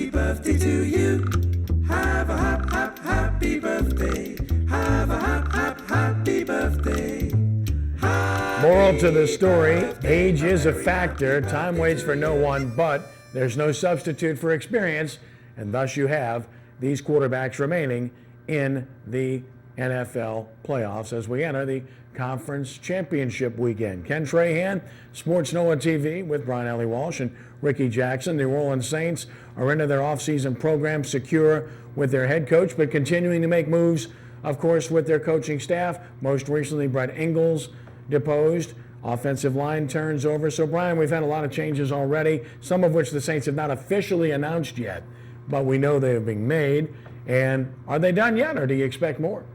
Happy birthday to you. Have a happy birthday. Have a happy birthday. Moral to the story, age is a factor. Time waits for no one, but there's no substitute for experience, and thus you have these quarterbacks remaining in the NFL playoffs as we enter the conference championship weekend. Ken Trahan, sportsNOLAtv with Brian Ellie Walsh and Ricky Jackson. The New Orleans Saints are into their offseason program secure with their head coach, but continuing to make moves, of course, with their coaching staff. Most recently, Brett Ingles deposed. Offensive line turns over. So, Brian, we've had a lot of changes already, some of which the Saints have not officially announced yet, but we know they are being made. And are they done yet, or do you expect more?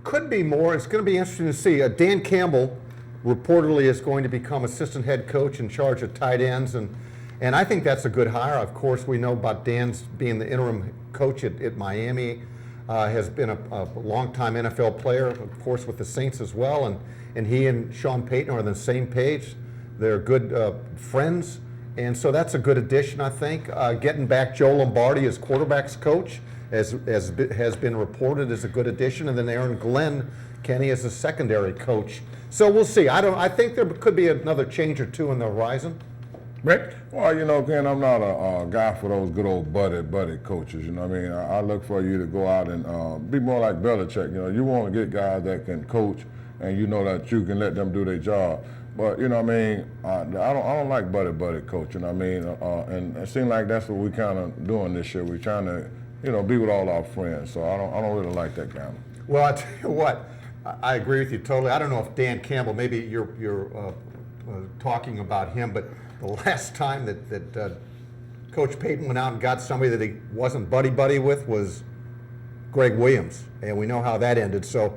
Could be more. It's going to be interesting to see. Dan Campbell reportedly is going to become assistant head coach in charge of tight ends, and I think that's a good hire. Of course, we know about Dan's being the interim coach at Miami, has been a longtime NFL player, of course, with the Saints as well, and he and Sean Payton are on the same page. They're good friends, and so that's a good addition, I think. Getting back Joe Lombardi as quarterback's coach, as has been reported, is a good addition, and then Aaron Glenn, Kenny, as a secondary coach. So we'll see. I think there could be another change or two on the horizon. Rick? Well, Ken, I'm not a guy for those good old buddy coaches. You know what I mean? I look for you to go out and be more like Belichick. You want to get guys that can coach, and you know that you can let them do their job. But you know what I mean? I don't like buddy coach. You know what I mean? And it seems like that's what we kind of doing this year. We're trying to be with all our friends. So I don't really like that kind of. Well, I tell you what, I agree with you totally. I don't know if Dan Campbell, maybe you're talking about him, but the last time that Coach Payton went out and got somebody that he wasn't buddy with was Greg Williams, and we know how that ended. So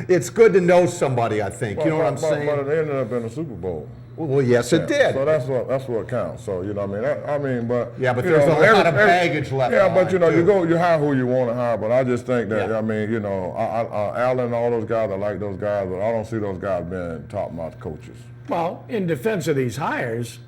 it's good to know somebody, I think. You know what I'm saying? But it ended up in the Super Bowl. Well, yes, it did. So that's what counts. So you know what I mean. But yeah, but there's a lot of baggage left. Yeah, but you hire who you want to hire. But I just think that Allen and all those guys, I like those guys, but I don't see those guys being top-notch coaches. Well, in defense of these hires,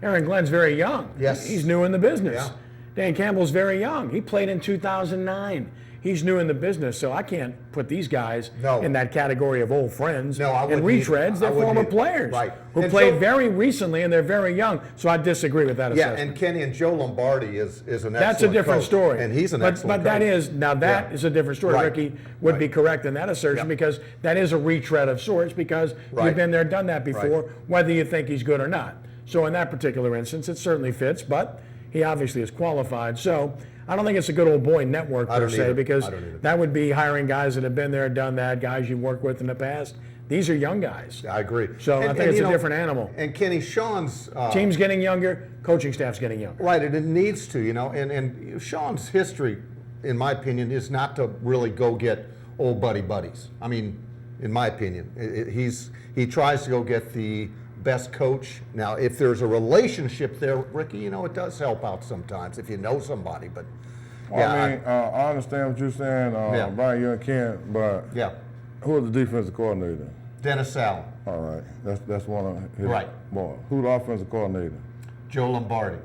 Aaron Glenn's very young. Yes. He's new in the business. Yeah. Dan Campbell's very young. He played in 2009. He's new in the business, so I can't put these guys in that category of old friends and retreads. They're former players who played very recently, and they're very young. So I disagree with that assessment. Yeah, and Kenny and Joe Lombardi is an excellent That's a different coach, story. and he's an excellent coach. But that is a different story. Right. Ricky would be correct in that assertion because that is a retread of sorts because you've been there, done that before, whether you think he's good or not. So in that particular instance, it certainly fits, but he obviously is qualified. So I don't think it's a good old boy network per se, because that would be hiring guys that have been there, done that, guys you've worked with in the past. These are young guys. I agree. So I think it's a different animal. And Kenny, Sean's team's getting younger, coaching staff's getting younger. Right, and it needs to, and Sean's history, in my opinion, is not to really go get old buddies. I mean, in my opinion, he tries to go get the best coach. Now, if there's a relationship there, Ricky, it does help out sometimes if you know somebody. But I understand what you're saying, Brian, you and Ken, but who is the defensive coordinator? Dennis Allen. All right, that's one of his boys. Who's the offensive coordinator? Joe Lombardi.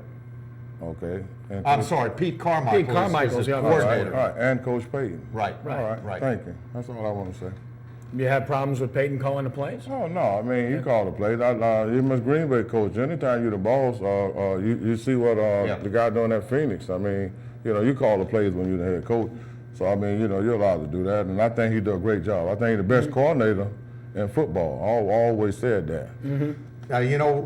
Okay. And I'm sorry, Pete Carmichael. Pete Carmichael's the coordinator. All right, and Coach Payton. Right. All right. Thank you. That's all I want to say. You have problems with Payton calling the plays? Oh, no. I mean, you call the plays. You must Green Bay coach. Anytime you're the boss, you see what the guy doing at Phoenix. I mean, you call the plays when you're the head coach. So, I mean, you're allowed to do that. And I think he did a great job. I think he's the best coordinator in football. I always said that. Mm-hmm. Now,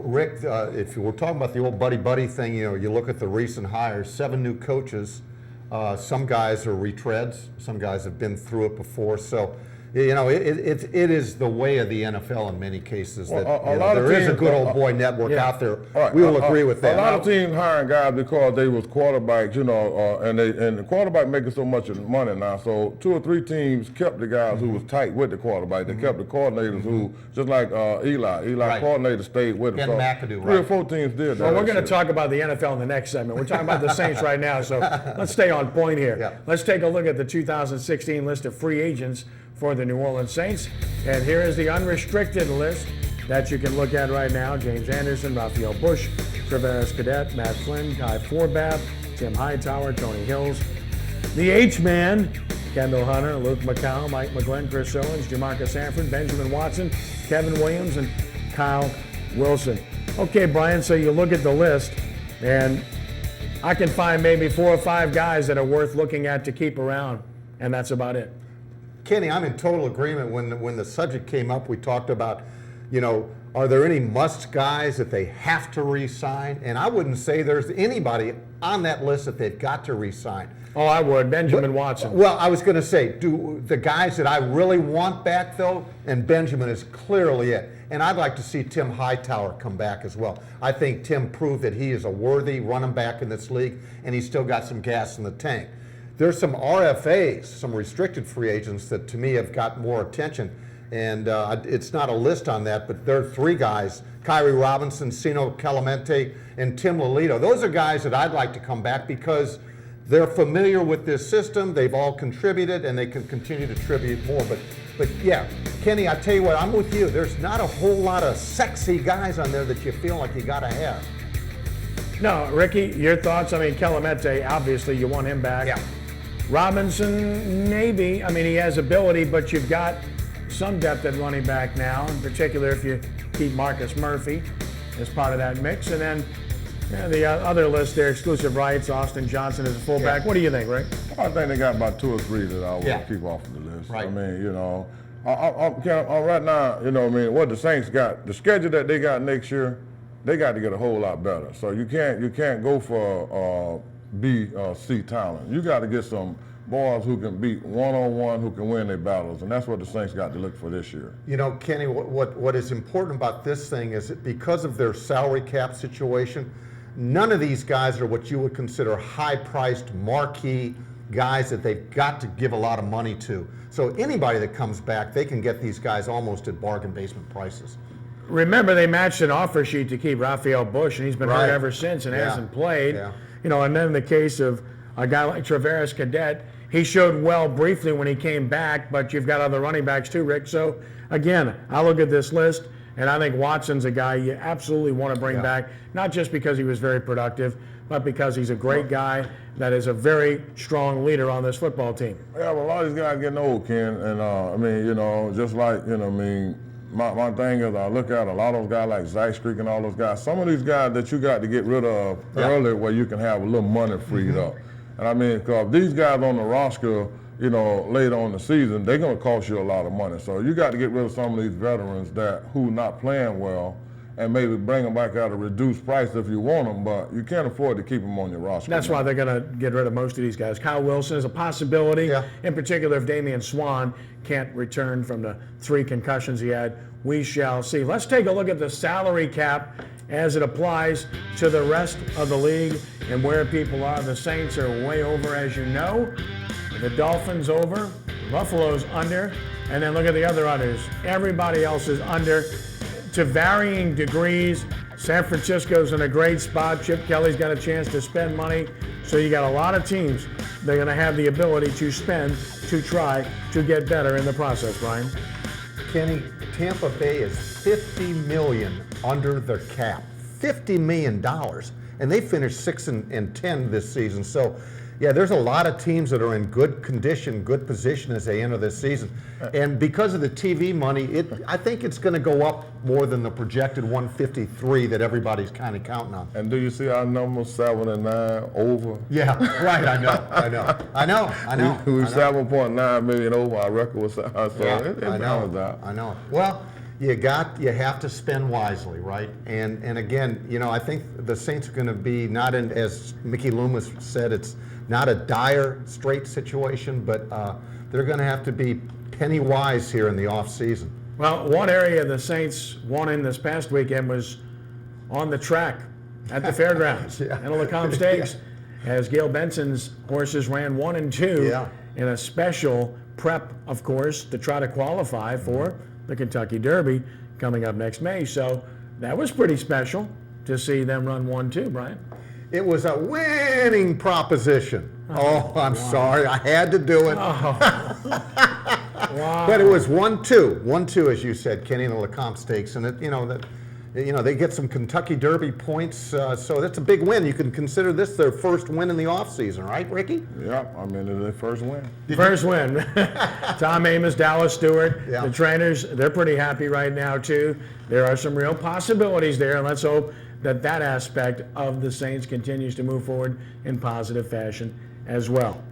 Rick, if we're talking about the old buddy thing, you look at the recent hires, 7 new coaches. Some guys are retreads. Some guys have been through it before. So, it is the way of the NFL in many cases that there is a good old boy network out there. Right. We will agree with that. A lot of teams hiring guys because they was quarterbacks, and the quarterback making so much money now. So 2 or 3 teams kept the guys who was tight with the quarterback. They kept the coordinators who, just like Eli coordinator stayed with him. Ken McAdoo, 3 or 4 teams did that. Well, we're going to talk about the NFL in the next segment. We're talking about the Saints right now, so let's stay on point here. Yeah. Let's take a look at the 2016 list of free agents for the New Orleans Saints. And here is the unrestricted list that you can look at right now. James Anderson, Raphael Bush, Travis Cadet, Matt Flynn, Kai Forbath, Tim Hightower, Tony Hills. The H-Man, Kendall Hunter, Luke McCow, Mike McGlynn, Chris Owens, Jamarcus Sanford, Benjamin Watson, Kevin Williams, and Kyle Wilson. Okay, Brian, so you look at the list, and I can find maybe 4 or 5 guys that are worth looking at to keep around, and that's about it. Kenny, I'm in total agreement. When the subject came up, we talked about, are there any must guys that they have to re-sign? And I wouldn't say there's anybody on that list that they've got to re-sign. Oh, I would. Benjamin Watson. Well, I was going to say, do the guys that I really want back, though, and Benjamin is clearly it. And I'd like to see Tim Hightower come back as well. I think Tim proved that he is a worthy running back in this league, and he's still got some gas in the tank. There's some RFAs, some restricted free agents that to me have got more attention. And it's not a list on that, but there are 3 guys, Kyrie Robinson, Sino Clemente, and Tim Lolito. Those are guys that I'd like to come back because they're familiar with this system, they've all contributed, and they can continue to contribute more. But yeah, Kenny, I tell you what, I'm with you. There's not a whole lot of sexy guys on there that you feel like you gotta have. No, Ricky, your thoughts? I mean, Clemente, obviously you want him back. Yeah. Robinson, maybe. I mean, he has ability, but you've got some depth at running back now, in particular if you keep Marcus Murphy as part of that mix. And then the other list there, exclusive rights, Austin Johnson as a fullback. Yeah. What do you think, Rick? I think they got about 2 or 3 that I would keep off of the list. Right. I mean, right now, what the Saints got, the schedule that they got next year, they got to get a whole lot better. So you can't go for B, C talent. You got to get some boys who can beat one-on-one, who can win their battles, and that's what the Saints got to look for this year. Kenny, what is important about this thing is that because of their salary cap situation, none of these guys are what you would consider high-priced, marquee guys that they've got to give a lot of money to. So anybody that comes back, they can get these guys almost at bargain basement prices. Remember, they matched an offer sheet to keep Raphael Bush, and he's been hurt ever since and hasn't played. Yeah. And then in the case of a guy like Travaris Cadet, he showed well briefly when he came back, but you've got other running backs too, Rick. So, again, I look at this list, and I think Watson's a guy you absolutely want to bring back, not just because he was very productive, but because he's a great guy that is a very strong leader on this football team. Yeah, well, a lot of these guys getting old, Ken, and just like, my thing is I look at a lot of those guys like Zach Streak and all those guys. Some of these guys that you got to get rid of early where you can have a little money freed up. And because these guys on the roster, later on in the season, they're going to cost you a lot of money. So you got to get rid of some of these veterans who not playing well and maybe bring them back at a reduced price if you want them, but you can't afford to keep them on your roster. That's why they're going to get rid of most of these guys. Kyle Wilson is a possibility, in particular if Damian Swan can't return from the 3 concussions he had. We shall see. Let's take a look at the salary cap as it applies to the rest of the league and where people are. The Saints are way over, as you know. The Dolphins over, Buffalo's under, and then look at the other unders. Everybody else is under to varying degrees. San Francisco's in a great spot. Chip Kelly's got a chance to spend money. So you got a lot of teams that are going to have the ability to spend, to try to get better in the process, Brian. Kenny, Tampa Bay is $50 million under their cap. $50 million. And they finished 6-10 this season. So, yeah, there's a lot of teams that are in good condition, good position as they enter this season. And because of the TV money, I think it's going to go up more than the projected 153 that everybody's kind of counting on. And do you see our number 7 and 9 over? Yeah, right. I know. We 7.9 million over. Our record was so I know. Well, you have to spend wisely, right? And again, I think the Saints are going to be not in, as Mickey Loomis said, it's not a dire, straight situation, but they're going to have to be penny wise here in the off season. Well, one area the Saints won in this past weekend was on the track at the fairgrounds, Lacombe Stakes, as Gail Benson's horses ran 1 and 2 in a special prep, of course, to try to qualify for the Kentucky Derby coming up next May. So that was pretty special to see them run 1-2, Brian. It was a winning proposition. I'm sorry. I had to do it. Wow. But it was 1-2. 1-2, as you said, Kenny, in the Lacombe Stakes. And, You know, they get some Kentucky Derby points, so that's a big win. You can consider this their first win in the offseason, right, Ricky? Yeah, I mean, it's their first win. First win. Tom Amos, Dallas Stewart, Yeah. the trainers, they're pretty happy right now too. There are some real possibilities there, and let's hope that that aspect of the Saints continues to move forward in positive fashion as well.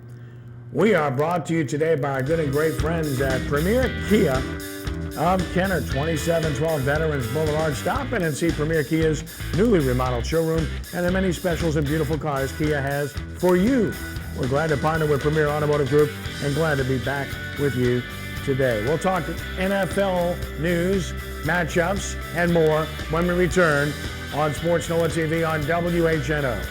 We are brought to you today by our good and great friends at Premier Kia of Kenner, 2712 Veterans Boulevard. Stop in and see Premier Kia's newly remodeled showroom and the many specials and beautiful cars Kia has for you. We're glad to partner with Premier Automotive Group and glad to be back with you today. We'll talk NFL news, matchups, and more when we return on Sports NOLA TV on WHNO.